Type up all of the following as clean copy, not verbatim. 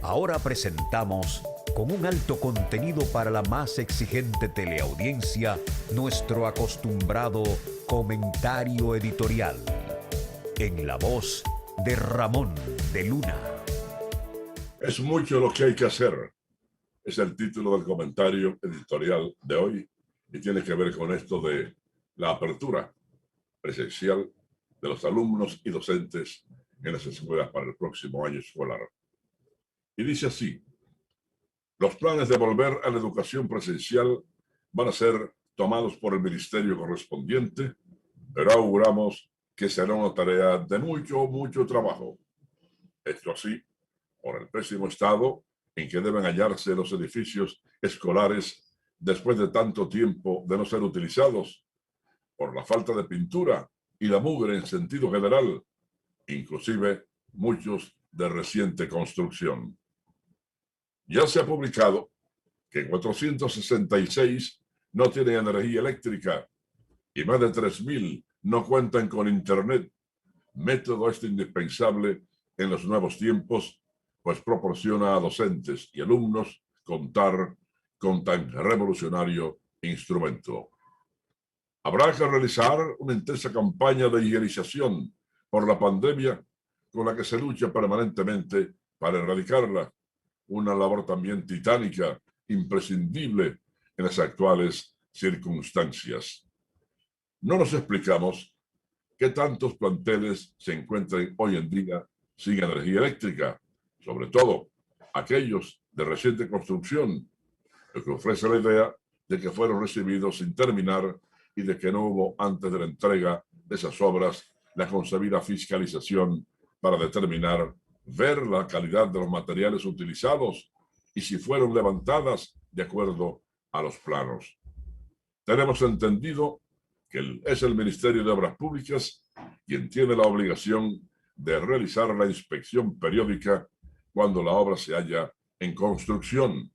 Ahora presentamos, con un alto contenido para la más exigente teleaudiencia, nuestro acostumbrado comentario editorial, en la voz de Ramón de Luna. Es mucho lo que hay que hacer. Es el título del comentario editorial de hoy y tiene que ver con esto de la apertura presencial de los alumnos y docentes en las escuelas para el próximo año escolar. Y dice así: los planes de volver a la educación presencial van a ser tomados por el ministerio correspondiente, pero auguramos que será una tarea de mucho trabajo. Esto así, por el pésimo estado en que deben hallarse los edificios escolares después de tanto tiempo de no ser utilizados, por la falta de pintura y la mugre en sentido general, inclusive muchos de reciente construcción. Ya se ha publicado que 466 no tienen energía eléctrica y más de 3.000 no cuentan con internet, método indispensable en los nuevos tiempos, pues proporciona a docentes y alumnos contar con tan revolucionario instrumento. Habrá que realizar una intensa campaña de higienización por la pandemia con la que se lucha permanentemente para erradicarla, una labor también titánica, imprescindible en las actuales circunstancias. No nos explicamos qué tantos planteles se encuentran hoy en día sin energía eléctrica, sobre todo aquellos de reciente construcción, lo que ofrece la idea de que fueron recibidos sin terminar y de que no hubo antes de la entrega de esas obras la concebida fiscalización para determinar, ver la calidad de los materiales utilizados y si fueron levantadas de acuerdo a los planos. Tenemos entendido que es el Ministerio de Obras Públicas quien tiene la obligación de realizar la inspección periódica cuando la obra se halla en construcción,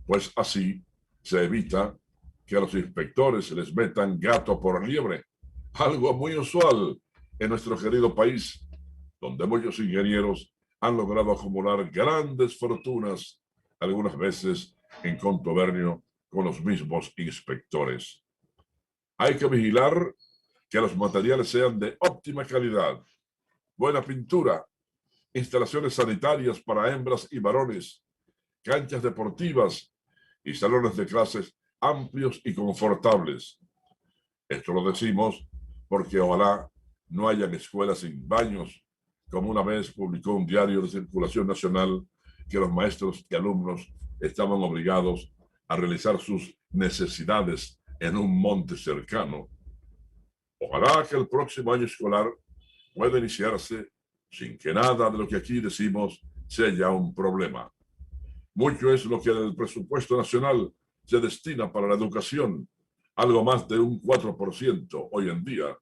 pues así se evita que a los inspectores les metan gato por liebre, algo muy usual en nuestro querido país, donde muchos ingenieros han logrado acumular grandes fortunas, algunas veces en contubernio con los mismos inspectores. Hay que vigilar que los materiales sean de óptima calidad, buena pintura, instalaciones sanitarias para hembras y varones, canchas deportivas y salones de clases amplios y confortables. Esto lo decimos porque ojalá no hayan escuelas sin baños, como una vez publicó un diario de circulación nacional que los maestros y alumnos estaban obligados a realizar sus necesidades en un monte cercano. Ojalá que el próximo año escolar pueda iniciarse sin que nada de lo que aquí decimos sea ya un problema. Mucho es lo que del presupuesto nacional se destina para la educación, algo más de un 4% hoy en día.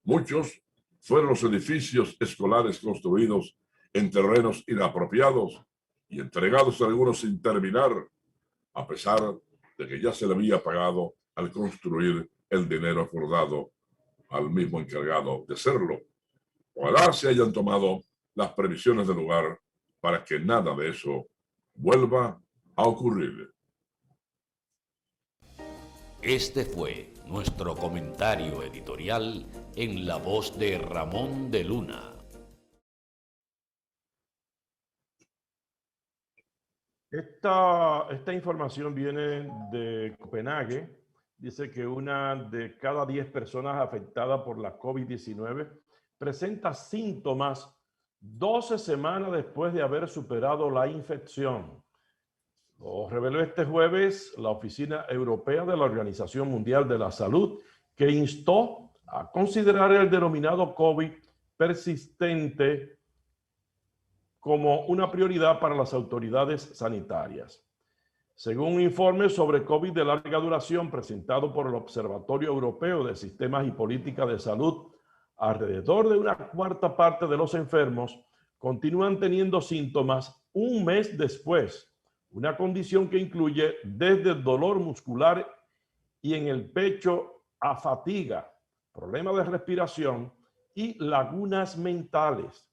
Muchos fueron los edificios escolares construidos en terrenos inapropiados y entregados a algunos sin terminar, a pesar de que ya se le había pagado al construir el dinero acordado al mismo encargado de hacerlo. Ojalá se hayan tomado las previsiones del lugar para que nada de eso vuelva a ocurrir. Este fue nuestro comentario editorial en la voz de Ramón de Luna. Esta información viene de Copenhague. Dice que una de cada 10 personas afectadas por la COVID-19 presenta síntomas 12 semanas después de haber superado la infección. Lo reveló este jueves la Oficina Europea de la Organización Mundial de la Salud, que instó a considerar el denominado COVID persistente como una prioridad para las autoridades sanitarias. Según un informe sobre COVID de larga duración presentado por el Observatorio Europeo de Sistemas y Políticas de Salud, alrededor de una cuarta parte de los enfermos continúan teniendo síntomas un mes después, una condición que incluye desde dolor muscular y en el pecho a fatiga, problemas de respiración y lagunas mentales.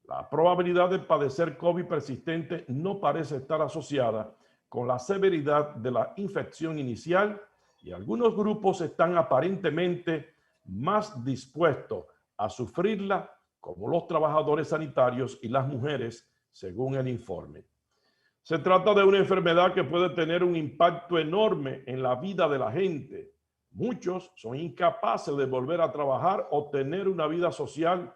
La probabilidad de padecer COVID persistente no parece estar asociada con la severidad de la infección inicial y algunos grupos están aparentemente más dispuestos a sufrirla, como los trabajadores sanitarios y las mujeres, según el informe. Se trata de una enfermedad que puede tener un impacto enorme en la vida de la gente. Muchos son incapaces de volver a trabajar o tener una vida social.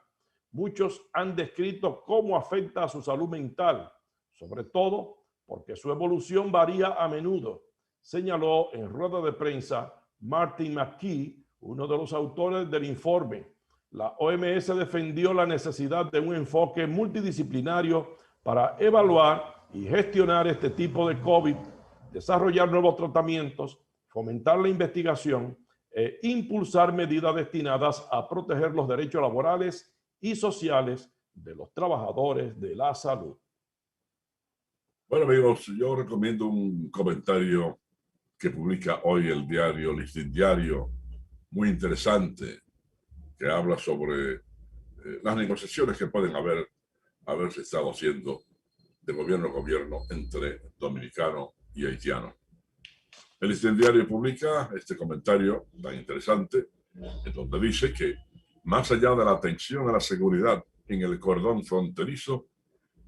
Muchos han descrito cómo afecta a su salud mental, sobre todo porque su evolución varía a menudo, señaló en rueda de prensa Martin McKee, uno de los autores del informe. La OMS defendió la necesidad de un enfoque multidisciplinario para evaluar y gestionar este tipo de COVID, desarrollar nuevos tratamientos, fomentar la investigación e impulsar medidas destinadas a proteger los derechos laborales y sociales de los trabajadores de la salud. Bueno, amigos, yo recomiendo un comentario que publica hoy el diario Listín Diario, muy interesante, que habla sobre las negociaciones que pueden haberse estado haciendo de gobierno a gobierno entre dominicano y haitiano. El Listín Diario publica este comentario tan interesante, en donde dice que más allá de la atención a la seguridad en el cordón fronterizo,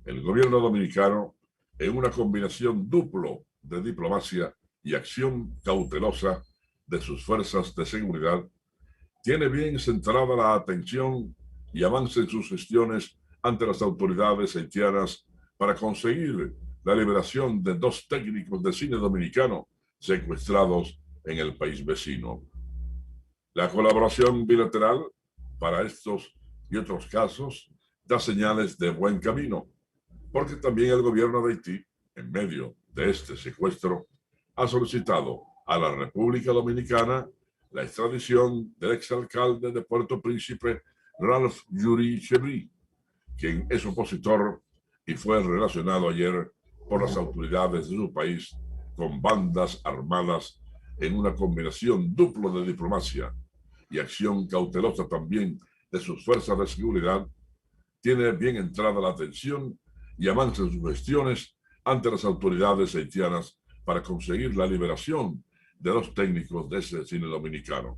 el gobierno dominicano, en una combinación duplo de diplomacia y acción cautelosa de sus fuerzas de seguridad, tiene bien centrada la atención y avanza en sus gestiones ante las autoridades haitianas para conseguir la liberación de 2 técnicos de cine dominicano secuestrados en el país vecino. La colaboración bilateral para estos y otros casos da señales de buen camino, porque también el gobierno de Haití, en medio de este secuestro, ha solicitado a la República Dominicana la extradición del exalcalde de Puerto Príncipe, Ralph Yuri Chebri, quien es opositor y fue relacionado ayer por las autoridades de su país con bandas armadas en una combinación duplo de diplomacia y acción cautelosa también de sus fuerzas de seguridad. Tiene bien entrada la atención y avanza en sus gestiones ante las autoridades haitianas para conseguir la liberación de 2 técnicos de ese cine dominicano.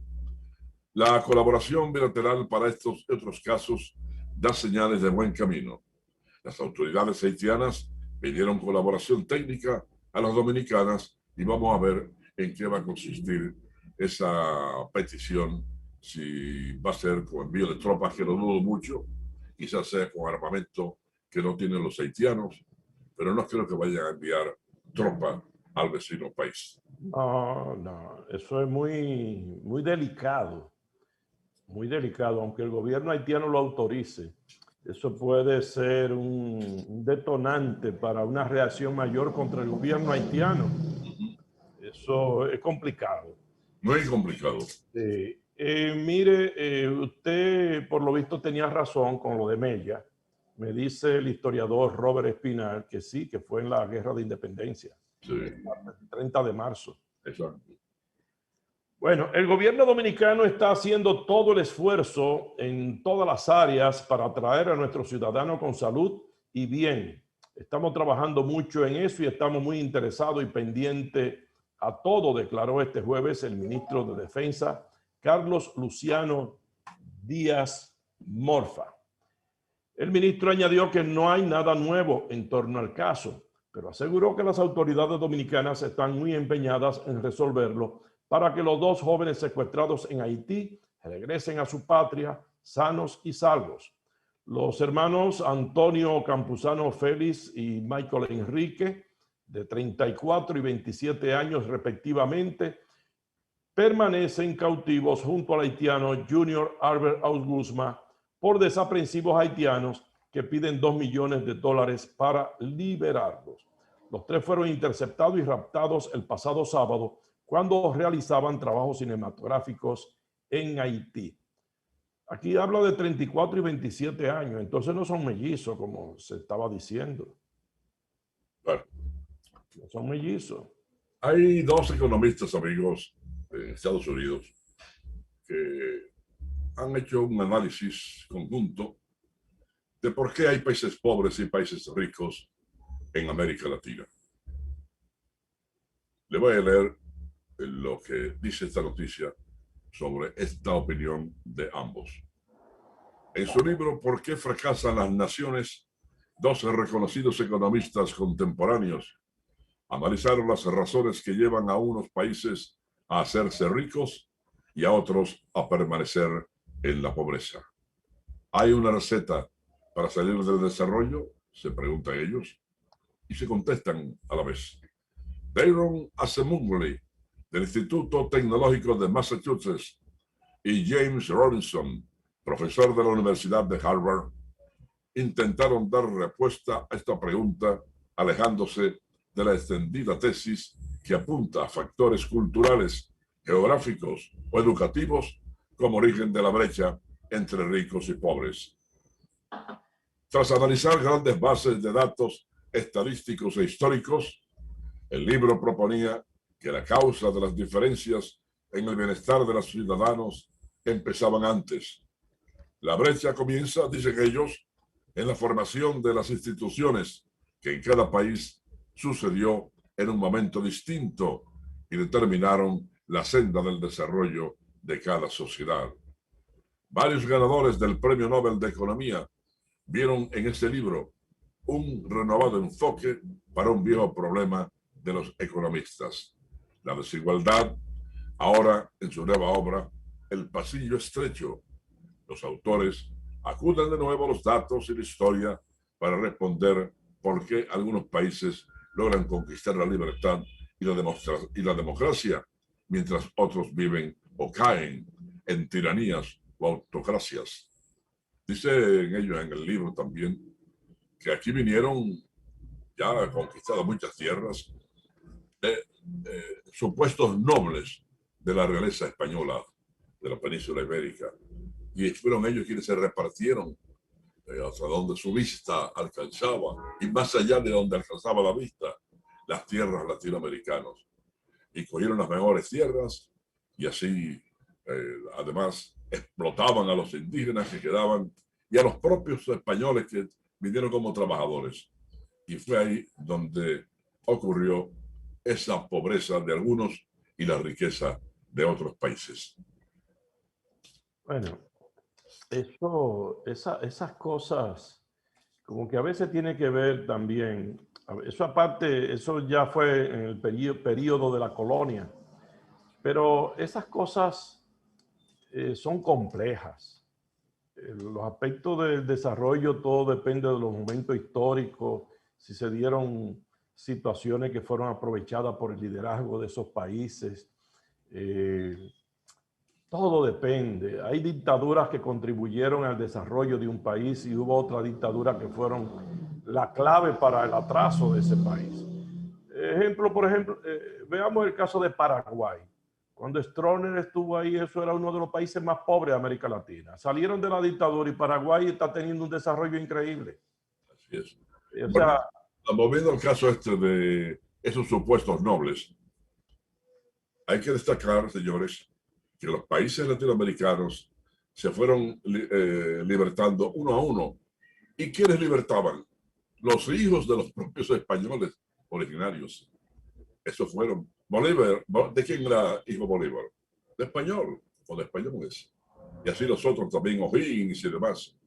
La colaboración bilateral para estos y otros casos da señales de buen camino. Las autoridades haitianas pidieron colaboración técnica a las dominicanas y vamos a ver en qué va a consistir esa petición, si va a ser con envío de tropas, que lo dudo mucho, quizás sea con armamento que no tienen los haitianos, pero no creo que vayan a enviar tropas al vecino país. No, eso es muy delicado, aunque el gobierno haitiano lo autorice. Eso puede ser un detonante para una reacción mayor contra el gobierno haitiano. Eso es complicado. Muy complicado. Mire, usted por lo visto tenía razón con lo de Mella. Me dice el historiador Robert Espinal que sí, que fue en la Guerra de Independencia. Sí. El 30 de marzo. Exacto. Bueno, el gobierno dominicano está haciendo todo el esfuerzo en todas las áreas para atraer a nuestros ciudadanos con salud y bien. Estamos trabajando mucho en eso y estamos muy interesados y pendientes a todo, declaró este jueves el ministro de Defensa, Carlos Luciano Díaz Morfa. El ministro añadió que no hay nada nuevo en torno al caso, pero aseguró que las autoridades dominicanas están muy empeñadas en resolverlo para que los 2 jóvenes secuestrados en Haití regresen a su patria sanos y salvos. Los hermanos Antonio Campuzano Félix y Michael Enrique, de 34 y 27 años respectivamente, permanecen cautivos junto al haitiano Junior Albert Augusma por desaprensivos haitianos que piden $2 millones para liberarlos. Los 3 fueron interceptados y raptados el pasado sábado cuando realizaban trabajos cinematográficos en Haití. Aquí habla de 34 y 27 años, entonces no son mellizos como se estaba diciendo. Bueno, no son mellizos. Hay 2 economistas, amigos, en Estados Unidos que han hecho un análisis conjunto de por qué hay países pobres y países ricos en América Latina. Le voy a leer lo que dice esta noticia sobre esta opinión de ambos. En su libro ¿Por qué fracasan las naciones?, 12 reconocidos economistas contemporáneos analizaron las razones que llevan a unos países a hacerse ricos y a otros a permanecer en la pobreza. ¿Hay una receta para salir del desarrollo?, se preguntan ellos, y se contestan a la vez. Daron Acemoglu, del Instituto Tecnológico de Massachusetts, y James Robinson, profesor de la Universidad de Harvard, intentaron dar respuesta a esta pregunta alejándose de la extendida tesis que apunta a factores culturales, geográficos o educativos como origen de la brecha entre ricos y pobres. Tras analizar grandes bases de datos estadísticos e históricos, el libro proponía que la causa de las diferencias en el bienestar de los ciudadanos empezaban antes. La brecha comienza, dicen ellos, en la formación de las instituciones que en cada país sucedió en un momento distinto y determinaron la senda del desarrollo de cada sociedad. Varios ganadores del Premio Nobel de Economía vieron en este libro un renovado enfoque para un viejo problema de los economistas: la desigualdad. Ahora, en su nueva obra, El pasillo estrecho, los autores acuden de nuevo a los datos y la historia para responder por qué algunos países logran conquistar la libertad y la democracia, mientras otros viven o caen en tiranías o autocracias. Dicen ellos en el libro también que aquí vinieron ya conquistadas muchas tierras supuestos nobles de la realeza española de la península ibérica, y fueron ellos quienes se repartieron hasta donde su vista alcanzaba y más allá de donde alcanzaba la vista las tierras latinoamericanas, y cogieron las mejores tierras y así además explotaban a los indígenas que quedaban y a los propios españoles que vinieron como trabajadores, y fue ahí donde ocurrió esa pobreza de algunos y la riqueza de otros países. Bueno, esas cosas como que a veces tiene que ver también, eso aparte, eso ya fue en el periodo de la colonia, pero esas cosas son complejas. Los aspectos del desarrollo, todo depende de los momentos históricos, si se dieron situaciones que fueron aprovechadas por el liderazgo de esos países. Todo depende. Hay dictaduras que contribuyeron al desarrollo de un país y hubo otras dictaduras que fueron la clave para el atraso de ese país. Por ejemplo, veamos el caso de Paraguay. Cuando Stroessner estuvo ahí, eso era uno de los países más pobres de América Latina. Salieron de la dictadura y Paraguay está teniendo un desarrollo increíble. Así es. O sea, volviendo al caso este de esos supuestos nobles, hay que destacar, señores, que los países latinoamericanos se fueron libertando uno a uno. ¿Y quiénes libertaban? Los hijos de los propios españoles originarios. Esos fueron Bolívar. ¿De quién era hijo Bolívar? De español o de españoles. Y así los otros también, O'Higgins y demás.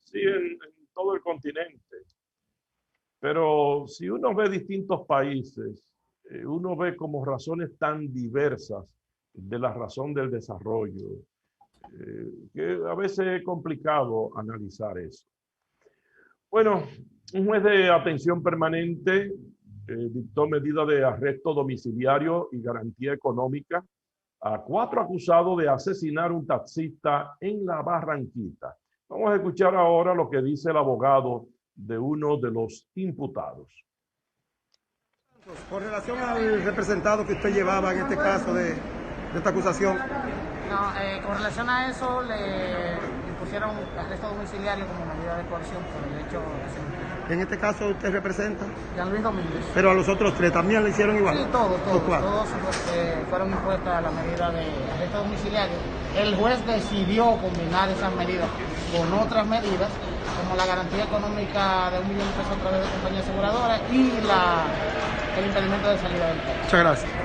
Sí, en todo el continente. Pero si uno ve distintos países, uno ve como razones tan diversas de la razón del desarrollo, que a veces es complicado analizar eso. Bueno, un juez de atención permanente dictó medida de arresto domiciliario y garantía económica a 4 acusados de asesinar a un taxista en La Barranquita. Vamos a escuchar ahora lo que dice el abogado de uno de los imputados. Con relación al representado que usted llevaba en este caso de esta acusación. No, con relación a eso le impusieron arresto domiciliario como medida de coerción por el hecho de... En este caso usted representa. Jean Luis Domínguez. Pero a los otros 3 también le hicieron igual. Sí, todos fueron impuestas a la medida de arresto domiciliario. El juez decidió combinar esas medidas con otras medidas como la garantía económica de $1 millón a través de compañía aseguradora y el impedimento de salida del país. Muchas gracias.